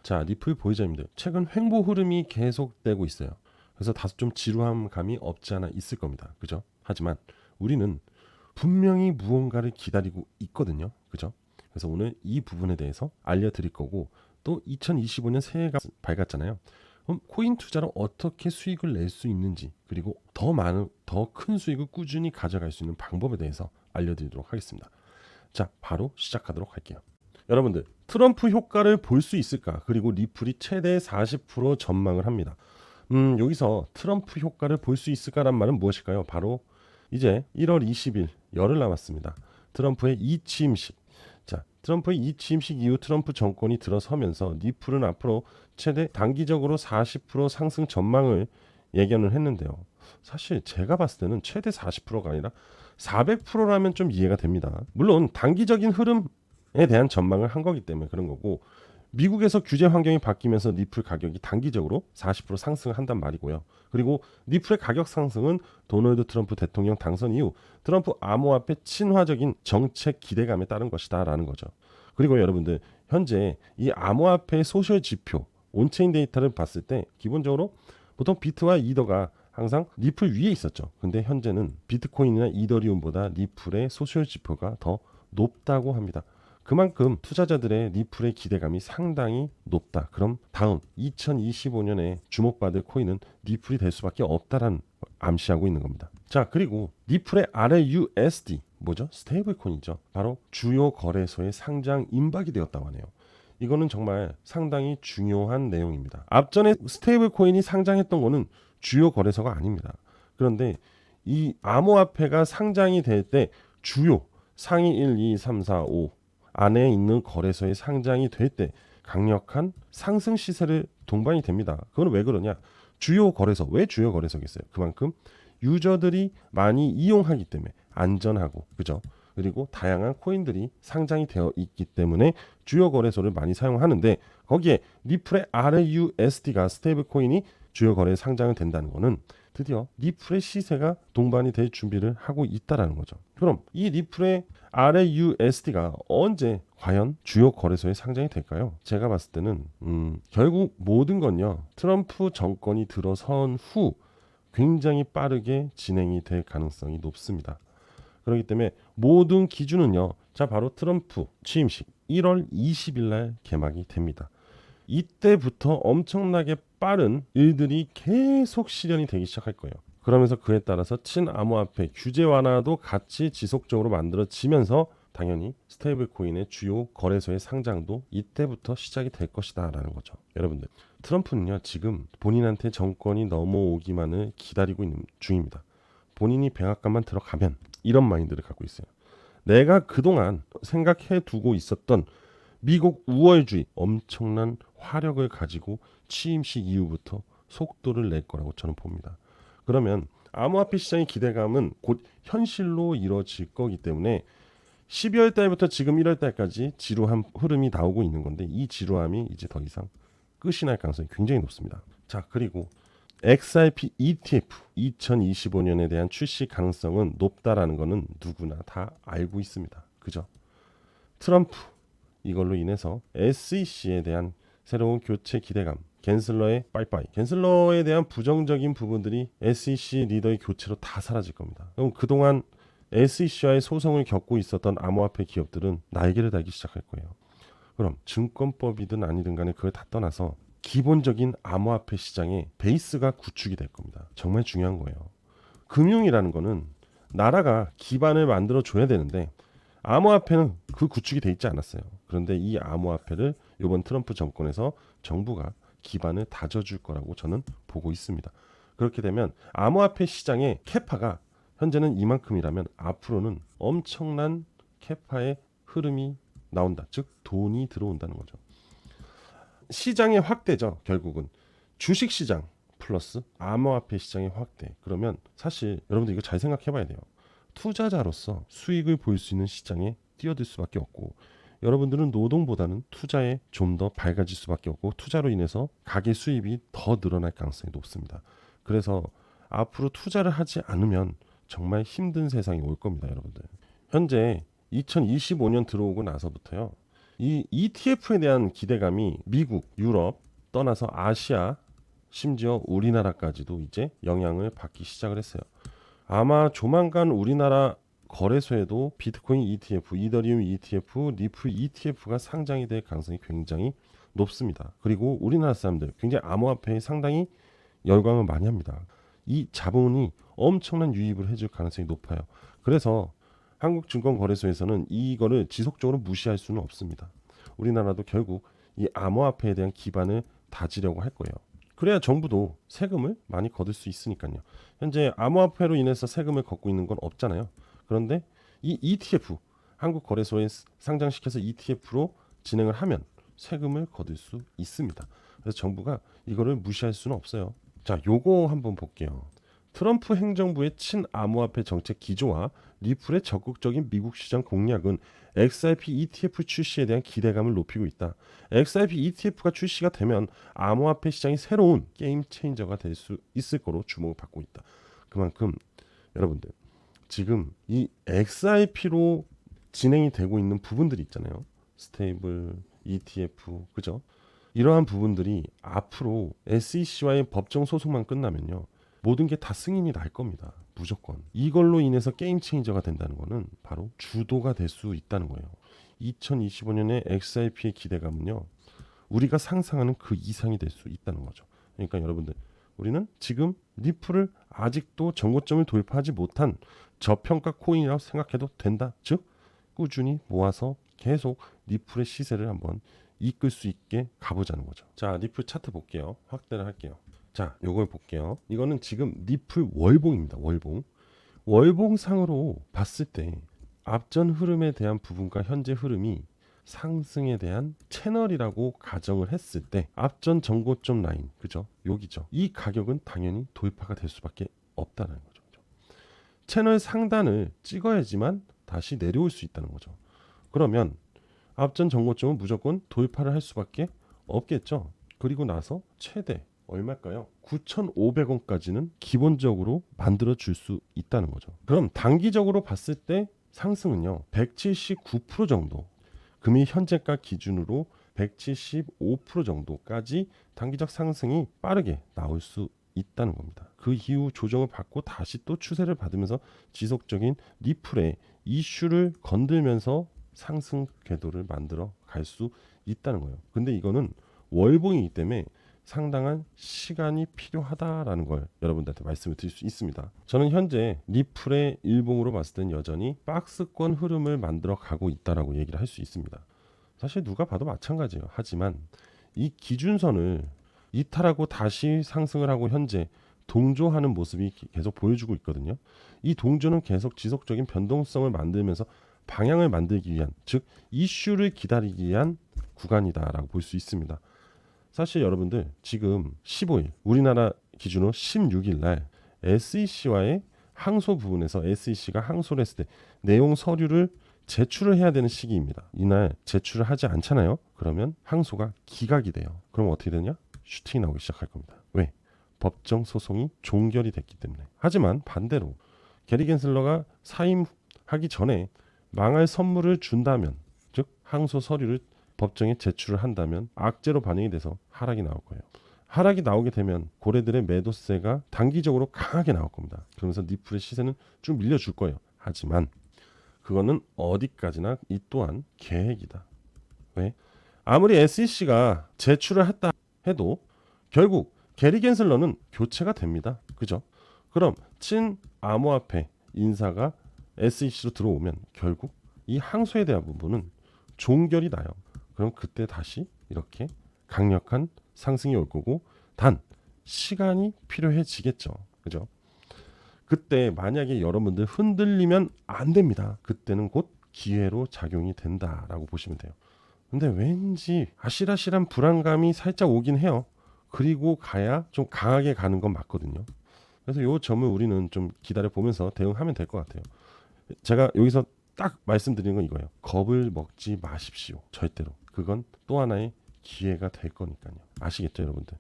자, 리플 보유자님들, 최근 횡보 흐름이 계속되고 있어요. 그래서 다소 좀 지루한 감이 없지 않아 있을 겁니다. 그죠? 하지만 우리는 분명히 무언가를 기다리고 있거든요. 그죠? 그래서 오늘 이 부분에 대해서 알려드릴 거고, 또 2025년 새해가 밝았잖아요. 그럼 코인 투자로 어떻게 수익을 낼 수 있는지, 그리고 더 많은, 더 큰 수익을 꾸준히 가져갈 수 있는 방법에 대해서 알려드리도록 하겠습니다. 자, 바로 시작하도록 할게요. 여러분들, 트럼프 효과를 볼 수 있을까? 그리고 리플이 최대 40% 전망을 합니다. 여기서 트럼프 효과를 볼 수 있을까란 말은 무엇일까요? 바로 이제 1월 20일 열흘 남았습니다. 트럼프의 이취임식. 자, 트럼프의 이취임식 이후 트럼프 정권이 들어서면서 리플은 앞으로 최대 단기적으로 40% 상승 전망을 예견을 했는데요. 사실 제가 봤을 때는 최대 40%가 아니라 400%라면 좀 이해가 됩니다. 물론 단기적인 흐름에 대한 전망을 한 거기 때문에 그런 거고, 미국에서 규제 환경이 바뀌면서 리플 가격이 단기적으로 40% 상승을 한단 말이고요. 그리고 리플의 가격 상승은 도널드 트럼프 대통령 당선 이후 트럼프 암호화폐 친화적인 정책 기대감에 따른 것이다라는 거죠. 그리고 여러분들, 현재 이 암호화폐의 소셜 지표, 온체인 데이터를 봤을 때 기본적으로 보통 비트와 이더가 항상 리플 위에 있었죠. 근데 현재는 비트코인이나 이더리움보다 리플의 소셜 지표가 더 높다고 합니다. 그만큼 투자자들의 리플의 기대감이 상당히 높다. 그럼 다음 2025년에 주목받을 코인은 리플이 될 수밖에 없다라는 암시하고 있는 겁니다. 자, 그리고 리플의 RUSD, 뭐죠? 스테이블 코인이죠. 바로 주요 거래소에 상장 임박이 되었다고 하네요. 이거는 정말 상당히 중요한 내용입니다. 앞전에 스테이블 코인이 상장했던 거는 주요 거래소가 아닙니다. 그런데 이 암호화폐가 상장이 될 때 주요 상위 1, 2, 3, 4, 5 안에 있는 거래소에 상장이 될 때 강력한 상승 시세를 동반이 됩니다. 그건 왜 그러냐? 주요 거래소, 왜 주요 거래소겠어요? 그만큼 유저들이 많이 이용하기 때문에 안전하고, 그죠? 그리고 다양한 코인들이 상장이 되어 있기 때문에 주요 거래소를 많이 사용하는데, 거기에 리플의 RUSD가 스테이블 코인이 주요 거래에 상장을 된다는 것은 드디어 리플의 시세가 동반이 될 준비를 하고 있다라는 거죠. 그럼 이 리플의 RUSD가 언제 과연 주요 거래소에 상장이 될까요? 제가 봤을 때는 결국 모든 건요, 트럼프 정권이 들어선 후 굉장히 빠르게 진행이 될 가능성이 높습니다. 그렇기 때문에 모든 기준은요, 자, 바로 트럼프 취임식 1월 20일 날 개막이 됩니다. 이때부터 엄청나게 빠른 일들이 계속 실현이 되기 시작할 거예요. 그러면서 그에 따라서 친암호화폐 규제 완화도 같이 지속적으로 만들어지면서 당연히 스테이블 코인의 주요 거래소의 상장도 이때부터 시작이 될 것이다 라는 거죠. 여러분들, 트럼프는요, 지금 본인한테 정권이 넘어오기만을 기다리고 있는 중입니다. 본인이 백악관만 들어가면 이런 마인드를 갖고 있어요. 내가 그동안 생각해 두고 있었던 미국 우월주의, 엄청난 화력을 가지고 취임식 이후부터 속도를 낼 거라고 저는 봅니다. 그러면 암호화폐 시장의 기대감은 곧 현실로 이루어질 거기 때문에 12월 달부터 지금 1월 달까지 지루한 흐름이 나오고 있는 건데, 이 지루함이 이제 더 이상 끝이 날 가능성이 굉장히 높습니다. 자, 그리고 XRP ETF 2025년에 대한 출시 가능성은 높다라는 것은 누구나 다 알고 있습니다. 그죠? 트럼프, 이걸로 인해서 SEC에 대한 새로운 교체 기대감, 갠슬러의 빠이빠이, 갠슬러에 대한 부정적인 부분들이 SEC 리더의 교체로 다 사라질 겁니다. 그럼 그동안 SEC와의 소송을 겪고 있었던 암호화폐 기업들은 날개를 달기 시작할 거예요. 그럼 증권법이든 아니든 간에 그걸 다 떠나서 기본적인 암호화폐 시장의 베이스가 구축이 될 겁니다. 정말 중요한 거예요. 금융이라는 거는 나라가 기반을 만들어 줘야 되는데, 암호화폐는 그 구축이 돼 있지 않았어요. 그런데 이 암호화폐를 이번 트럼프 정권에서 정부가 기반을 다져줄 거라고 저는 보고 있습니다. 그렇게 되면 암호화폐 시장의 캐파가 현재는 이만큼이라면 앞으로는 엄청난 캐파의 흐름이 나온다. 즉 돈이 들어온다는 거죠. 시장의 확대죠. 결국은 주식시장 플러스 암호화폐 시장의 확대. 그러면 사실 여러분들 이거 잘 생각해 봐야 돼요. 투자자로서 수익을 볼 수 있는 시장에 뛰어들 수밖에 없고, 여러분들은 노동보다는 투자에 좀 더 밝아질 수밖에 없고, 투자로 인해서 가계 수입이 더 늘어날 가능성이 높습니다. 그래서 앞으로 투자를 하지 않으면 정말 힘든 세상이 올 겁니다. 여러분들, 현재 2025년 들어오고 나서부터요, 이 ETF에 대한 기대감이 미국, 유럽 떠나서 아시아, 심지어 우리나라까지도 이제 영향을 받기 시작을 했어요. 아마 조만간 우리나라 거래소에도 비트코인 ETF, 이더리움 ETF, 리플 ETF가 상장이 될 가능성이 굉장히 높습니다. 그리고 우리나라 사람들 굉장히 암호화폐에 상당히 열광을 많이 합니다. 이 자본이 엄청난 유입을 해줄 가능성이 높아요. 그래서 한국증권거래소에서는 이거를 지속적으로 무시할 수는 없습니다. 우리나라도 결국 이 암호화폐에 대한 기반을 다지려고 할 거예요. 그래야 정부도 세금을 많이 거둘 수 있으니까요. 현재 암호화폐로 인해서 세금을 걷고 있는 건 없잖아요. 그런데 이 ETF, 한국거래소에 상장시켜서 ETF로 진행을 하면 세금을 거둘 수 있습니다. 그래서 정부가 이거를 무시할 수는 없어요. 자, 요거 한번 볼게요. 트럼프 행정부의 친암호화폐 정책 기조와 리플의 적극적인 미국 시장 공략은 XRP ETF 출시에 대한 기대감을 높이고 있다. XRP ETF가 출시가 되면 암호화폐 시장이 새로운 게임 체인저가 될 수 있을 거로 주목을 받고 있다. 그만큼 여러분들 지금 이 XRP로 진행이 되고 있는 부분들이 있잖아요. 스테이블, ETF, 그죠? 이러한 부분들이 앞으로 SEC와의 법정 소송만 끝나면요. 모든 게 다 승인이 날 겁니다. 무조건. 이걸로 인해서 게임 체인저가 된다는 거는 바로 주도가 될 수 있다는 거예요. 2025년에 XRP의 기대감은요. 우리가 상상하는 그 이상이 될 수 있다는 거죠. 그러니까 여러분들 우리는 지금 리플을 아직도 정고점을 돌파하지 못한 저평가 코인이라고 생각해도 된다. 즉 꾸준히 모아서 계속 리플의 시세를 한번 이끌 수 있게 가보자는 거죠. 자, 리플 차트 볼게요. 확대를 할게요. 자, 요걸 볼게요. 이거는 지금 리플 월봉입니다. 월봉. 월봉상으로 봤을 때 앞전 흐름에 대한 부분과 현재 흐름이 상승에 대한 채널이라고 가정을 했을 때 앞전 정고점 라인, 그죠? 여기죠. 이 가격은 당연히 돌파가 될 수밖에 없다는 거죠. 채널 상단을 찍어야지만 다시 내려올 수 있다는 거죠. 그러면 앞전 정고점은 무조건 돌파를 할 수밖에 없겠죠. 그리고 나서 최대 얼마일까요? 9,500원까지는 기본적으로 만들어 줄 수 있다는 거죠. 그럼 단기적으로 봤을 때 상승은요 179% 정도, 금일 현재가 기준으로 175% 정도까지 단기적 상승이 빠르게 나올 수 있다는 겁니다. 그 이후 조정을 받고 다시 또 추세를 받으면서 지속적인 리플의 이슈를 건들면서 상승 궤도를 만들어 갈 수 있다는 거예요. 근데 이거는 월봉이기 때문에 상당한 시간이 필요하다라는 걸 여러분들한테 말씀을 드릴 수 있습니다. 저는 현재 리플의 일봉으로 봤을 땐 여전히 박스권 흐름을 만들어 가고 있다라고 얘기를 할 수 있습니다. 사실 누가 봐도 마찬가지예요. 하지만 이 기준선을 이탈하고 다시 상승을 하고 현재 동조하는 모습이 계속 보여주고 있거든요. 이 동조는 계속 지속적인 변동성을 만들면서 방향을 만들기 위한, 즉 이슈를 기다리기 위한 구간이다라고 볼 수 있습니다. 사실 여러분들 지금 15일 우리나라 기준으로 16일 날 SEC와의 항소 부분에서 SEC가 항소를 했을 때 내용 서류를 제출을 해야 되는 시기입니다. 이날 제출을 하지 않잖아요. 그러면 항소가 기각이 돼요. 그럼 어떻게 되냐? 슈팅이 나오기 시작할 겁니다. 왜? 법정 소송이 종결이 됐기 때문에. 하지만 반대로 게리 겐슬러가 사임하기 전에 망할 선물을 준다면, 즉 항소 서류를 법정에 제출을 한다면 악재로 반영이 돼서 하락이 나올 거예요. 하락이 나오게 되면 고래들의 매도세가 단기적으로 강하게 나올 겁니다. 그러면서 리플의 시세는 쭉 밀려줄 거예요. 하지만 그거는 어디까지나 이 또한 계획이다. 왜? 아무리 SEC가 제출을 했다 해도 결국 게리 겐슬러는 교체가 됩니다. 그죠? 그럼 친 암호화폐 인사가 SEC로 들어오면 결국 이 항소에 대한 부분은 종결이 나요. 그럼 그때 다시 이렇게 강력한 상승이 올 거고, 단 시간이 필요해지겠죠. 그죠? 그때 만약에 여러분들 흔들리면 안 됩니다. 그때는 곧 기회로 작용이 된다라고 보시면 돼요. 근데 왠지 아실아실한 불안감이 살짝 오긴 해요. 그리고 가야 좀 강하게 가는 건 맞거든요. 그래서 이 점을 우리는 좀 기다려 보면서 대응하면 될 것 같아요. 제가 여기서 딱 말씀드리는 건 이거예요. 겁을 먹지 마십시오. 절대로. 그건 또 하나의 기회가 될 거니까요. 아시겠죠, 여러분들?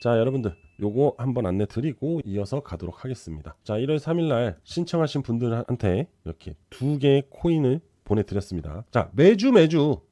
자, 여러분들 요거 한번 안내 드리고 이어서 가도록 하겠습니다. 자, 1월 3일 날 신청하신 분들한테 이렇게 2개의 코인을 보내드렸습니다. 자, 매주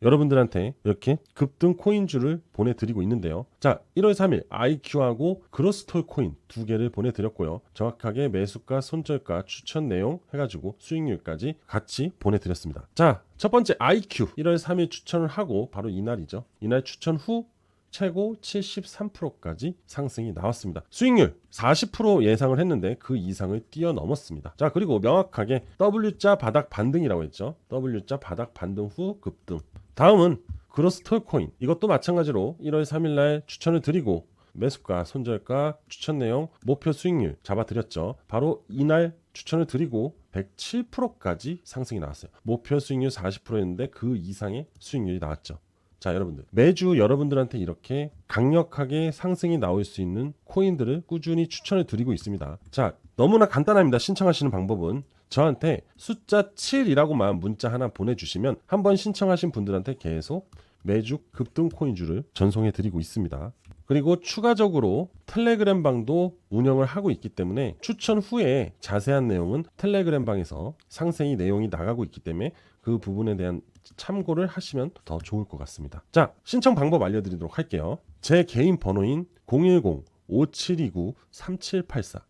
여러분들한테 이렇게 급등 코인주를 보내드리고 있는데요. 자, 1월 3일 IQ하고 그로스톨 코인 두 개를 보내드렸고요. 정확하게 매수가, 손절가, 추천 내용 해가지고 수익률까지 같이 보내드렸습니다. 자, 첫 번째 IQ 1월 3일 추천을 하고 바로 이날이죠. 이날 추천 후 최고 73%까지 상승이 나왔습니다. 수익률 40% 예상을 했는데 그 이상을 뛰어넘었습니다. 자, 그리고 명확하게 W자 바닥 반등이라고 했죠. W자 바닥 반등 후 급등. 다음은 그로스톨 코인. 이것도 마찬가지로 1월 3일 날 추천을 드리고 매수가, 손절가, 추천 내용, 목표 수익률 잡아드렸죠. 바로 이날 추천을 드리고 107%까지 상승이 나왔어요. 목표 수익률 40%였는데 그 이상의 수익률이 나왔죠. 자, 여러분들 매주 여러분들한테 이렇게 강력하게 상승이 나올 수 있는 코인들을 꾸준히 추천을 드리고 있습니다. 자, 너무나 간단합니다. 신청하시는 방법은 저한테 숫자 7이라고만 문자 하나 보내주시면 한번 신청하신 분들한테 계속 매주 급등 코인주를 전송해 드리고 있습니다. 그리고 추가적으로 텔레그램 방도 운영을 하고 있기 때문에 추천 후에 자세한 내용은 텔레그램 방에서 상세히 내용이 나가고 있기 때문에 그 부분에 대한 참고를 하시면 더 좋을 것 같습니다. 자, 신청 방법 알려드리도록 할게요. 제 개인 번호인 010-5729-3784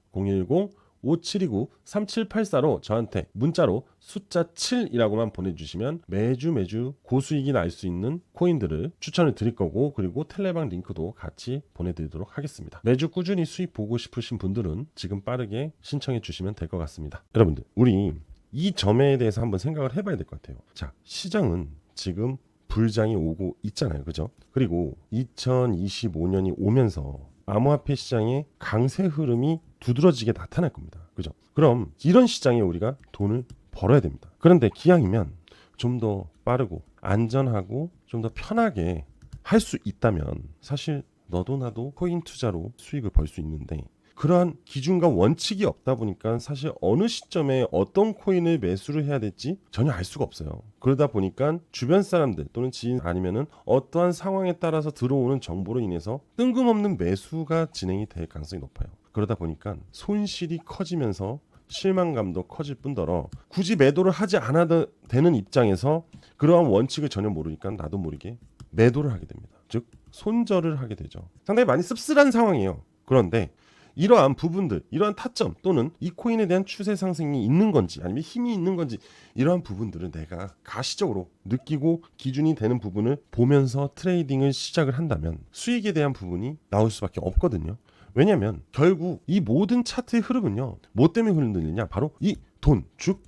010-5729-3784로 저한테 문자로 숫자 7이라고만 보내주시면 매주 고수익이 날 수 있는 코인들을 추천을 드릴 거고, 그리고 텔레방 링크도 같이 보내드리도록 하겠습니다. 매주 꾸준히 수익 보고 싶으신 분들은 지금 빠르게 신청해 주시면 될 것 같습니다. 여러분들, 우리 이 점에 대해서 한번 생각을 해봐야 될 것 같아요. 자, 시장은 지금 불장이 오고 있잖아요, 그죠? 그리고 2025년이 오면서 암호화폐 시장의 강세 흐름이 두드러지게 나타날 겁니다, 그죠? 그럼 이런 시장에 우리가 돈을 벌어야 됩니다. 그런데 기왕이면 좀 더 빠르고 안전하고 좀 더 편하게 할 수 있다면 사실 너도 나도 코인 투자로 수익을 벌 수 있는데, 그러한 기준과 원칙이 없다 보니까 사실 어느 시점에 어떤 코인을 매수를 해야 될지 전혀 알 수가 없어요. 그러다 보니까 주변 사람들 또는 지인 아니면은 어떠한 상황에 따라서 들어오는 정보로 인해서 뜬금없는 매수가 진행이 될 가능성이 높아요. 그러다 보니까 손실이 커지면서 실망감도 커질 뿐더러 굳이 매도를 하지 않아도 되는 입장에서 그러한 원칙을 전혀 모르니까 나도 모르게 매도를 하게 됩니다. 즉 손절을 하게 되죠. 상당히 많이 씁쓸한 상황이에요. 그런데 이러한 부분들, 이러한 타점 또는 이 코인에 대한 추세 상승이 있는 건지 아니면 힘이 있는 건지, 이러한 부분들을 내가 가시적으로 느끼고 기준이 되는 부분을 보면서 트레이딩을 시작을 한다면 수익에 대한 부분이 나올 수밖에 없거든요. 왜냐하면 결국 이 모든 차트의 흐름은요, 뭐 때문에 흔들리냐? 바로 이 돈, 즉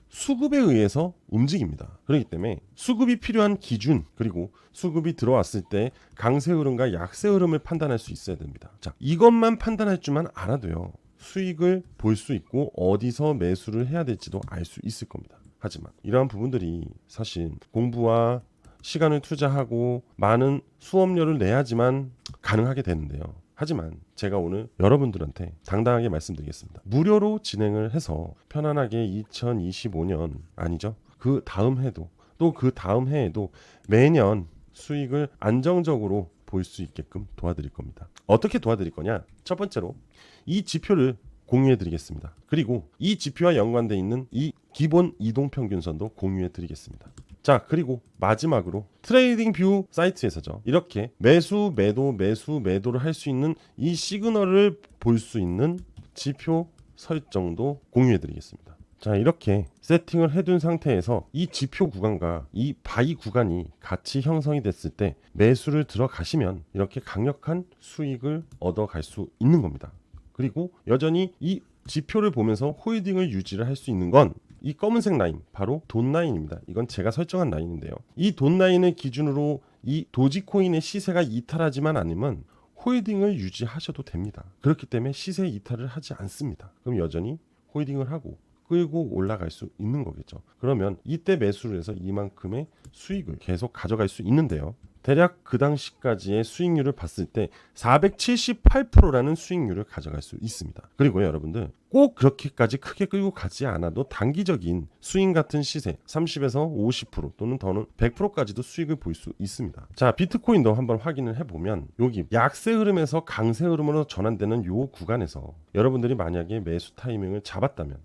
수급에 의해서 움직입니다. 그렇기 때문에 수급이 필요한 기준, 그리고 수급이 들어왔을 때 강세 흐름과 약세 흐름을 판단할 수 있어야 됩니다. 자, 이것만 판단할 줄만 알아도요, 수익을 볼 수 있고 어디서 매수를 해야 될지도 알 수 있을 겁니다. 하지만 이러한 부분들이 사실 공부와 시간을 투자하고 많은 수업료를 내야지만 가능하게 되는데요. 하지만 제가 오늘 여러분들한테 당당하게 말씀드리겠습니다. 무료로 진행을 해서 편안하게 2025년 아니죠, 그 다음 해도 또 그 다음 해에도 매년 수익을 안정적으로 볼 수 있게끔 도와드릴 겁니다. 어떻게 도와드릴 거냐? 첫 번째로 이 지표를 공유해 드리겠습니다. 그리고 이 지표와 연관되어 있는 이 기본 이동평균선도 공유해 드리겠습니다. 자, 그리고 마지막으로 트레이딩 뷰 사이트에서죠, 이렇게 매수 매도를 할 수 있는 이 시그널을 볼 수 있는 지표 설정도 공유해 드리겠습니다. 자, 이렇게 세팅을 해둔 상태에서 이 지표 구간과 이 바이 구간이 같이 형성이 됐을 때 매수를 들어가시면 이렇게 강력한 수익을 얻어갈 수 있는 겁니다. 그리고 여전히 이 지표를 보면서 홀딩을 유지를 할 수 있는 건 이 검은색 라인, 바로 돈 라인입니다. 이건 제가 설정한 라인인데요, 이 돈 라인을 기준으로 이 도지코인의 시세가 이탈하지만 않으면 홀딩을 유지하셔도 됩니다. 그렇기 때문에 시세 이탈을 하지 않습니다. 그럼 여전히 홀딩을 하고 끌고 올라갈 수 있는 거겠죠. 그러면 이때 매수를 해서 이만큼의 수익을 계속 가져갈 수 있는데요, 대략 그 당시까지의 수익률을 봤을 때 478%라는 수익률을 가져갈 수 있습니다. 그리고 여러분들 꼭 그렇게까지 크게 끌고 가지 않아도 단기적인 스윙 같은 시세 30에서 50% 또는 더는 100%까지도 수익을 볼 수 있습니다. 자, 비트코인도 한번 확인을 해보면 여기 약세 흐름에서 강세 흐름으로 전환되는 요 구간에서 여러분들이 만약에 매수 타이밍을 잡았다면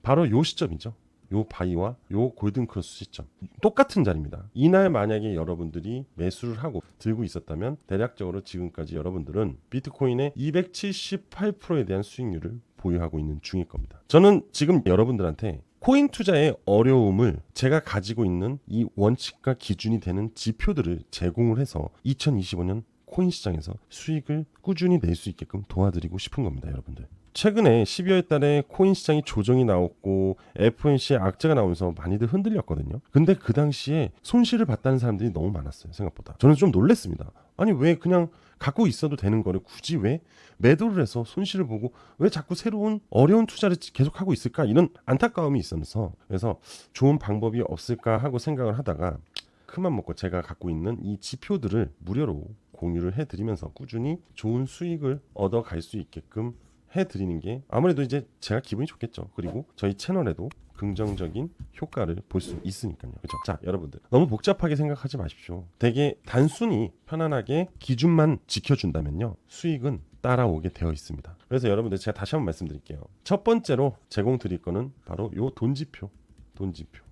바로 요 시점이죠. 요 바이와 요 골든 크로스 시점 똑같은 자리입니다. 이날 만약에 여러분들이 매수를 하고 들고 있었다면 대략적으로 지금까지 여러분들은 비트코인의 278%에 대한 수익률을 보유하고 있는 중일 겁니다. 저는 지금 여러분들한테 코인 투자의 어려움을 제가 가지고 있는 이 원칙과 기준이 되는 지표들을 제공을 해서 2025년 코인 시장에서 수익을 꾸준히 낼 수 있게끔 도와드리고 싶은 겁니다, 여러분들. 최근에 12월 달에 코인 시장이 조정이 나왔고 FOMC의 악재가 나오면서 많이들 흔들렸거든요. 근데 그 당시에 손실을 봤다는 사람들이 너무 많았어요, 생각보다. 저는 좀 놀랐습니다. 아니 왜 그냥 갖고 있어도 되는 거를 굳이 왜 매도를 해서 손실을 보고 왜 자꾸 새로운 어려운 투자를 계속하고 있을까, 이런 안타까움이 있어서, 그래서 좋은 방법이 없을까 하고 생각을 하다가 큰맘 먹고 제가 갖고 있는 이 지표들을 무료로 공유를 해드리면서 꾸준히 좋은 수익을 얻어갈 수 있게끔 해드리는 게 아무래도 이제 제가 기분이 좋겠죠. 그리고 저희 채널에도 긍정적인 효과를 볼 수 있으니까요. 그렇죠? 자, 여러분들 너무 복잡하게 생각하지 마십시오. 되게 단순히 편안하게 기준만 지켜준다면요, 수익은 따라오게 되어 있습니다. 그래서 여러분들 제가 다시 한번 말씀드릴게요. 첫 번째로 제공 드릴 거는 바로 요 돈지표.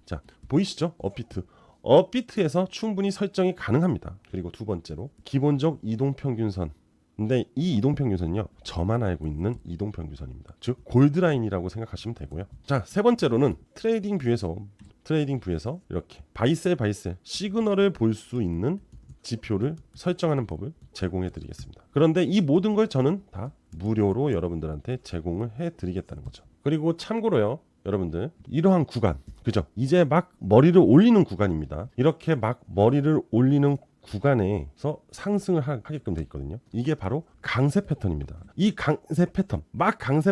자, 보이시죠? 업비트에서 충분히 설정이 가능합니다. 그리고 두 번째로 기본적 이동평균선. 근데 이 이동평균선은요, 저만 알고 있는 이동평균선입니다. 즉 골드라인이라고 생각하시면 되고요. 자, 세 번째로는 트레이딩 뷰에서 이렇게 바이셀 시그널을 볼 수 있는 지표를 설정하는 법을 제공해 드리겠습니다. 그런데 이 모든 걸 저는 다 무료로 여러분들한테 제공을 해 드리겠다는 거죠. 그리고 참고로요, 여러분들 이러한 구간, 그죠? 이제 막 머리를 올리는 구간입니다. 이렇게 막 머리를 올리는 구간에서 상승을 하게끔 돼 있거든요. 이게 바로 강세 패턴입니다. 이 강세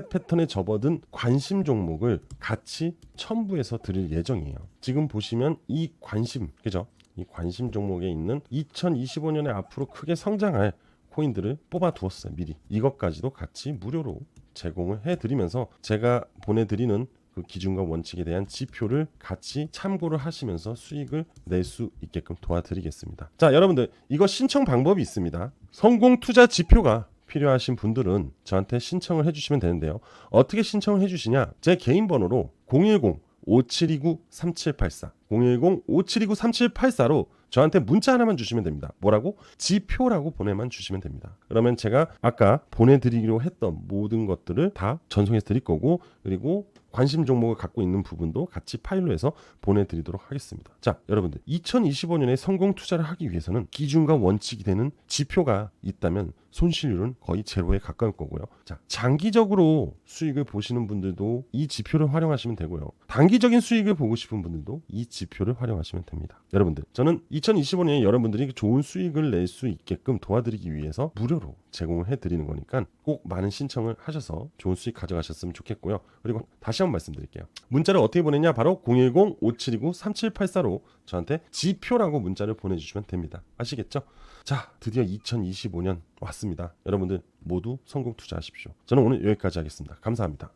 패턴에 접어든 관심 종목을 같이 첨부해서 드릴 예정이에요. 지금 보시면 이 관심, 그죠? 이 관심 종목에 있는 2025년에 앞으로 크게 성장할 코인들을 뽑아 두었어요. 미리 이것까지도 같이 무료로 제공을 해드리면서 제가 보내드리는 그 기준과 원칙에 대한 지표를 같이 참고를 하시면서 수익을 낼 수 있게끔 도와드리겠습니다. 자, 여러분들 이거 신청 방법이 있습니다. 성공 투자 지표가 필요하신 분들은 저한테 신청을 해주시면 되는데요. 어떻게 신청을 해주시냐? 제 개인 번호로 010-5729-3784 010-5729-3784로 저한테 문자 하나만 주시면 됩니다. 뭐라고? 지표라고 보내만 주시면 됩니다. 그러면 제가 아까 보내드리기로 했던 모든 것들을 다 전송해서 드릴 거고, 그리고 관심 종목을 갖고 있는 부분도 같이 파일로 해서 보내드리도록 하겠습니다. 자, 여러분들 2025년에 성공 투자를 하기 위해서는 기준과 원칙이 되는 지표가 있다면 손실률은 거의 제로에 가까울 거고요. 자, 장기적으로 수익을 보시는 분들도 이 지표를 활용하시면 되고요. 단기적인 수익을 보고 싶은 분들도 이 지표를 활용하시면 됩니다. 여러분들, 저는 2025년에 여러분들이 좋은 수익을 낼 수 있게끔 도와드리기 위해서 무료로 제공을 해드리는 거니까 꼭 많은 신청을 하셔서 좋은 수익 가져가셨으면 좋겠고요. 그리고 다시 한번 말씀드릴게요. 문자를 어떻게 보내냐? 바로 010-5729-3784로 저한테 지표라고 문자를 보내주시면 됩니다. 아시겠죠? 자, 드디어 2025년 왔습니다. 여러분들 모두 성공 투자하십시오. 저는 오늘 여기까지 하겠습니다. 감사합니다.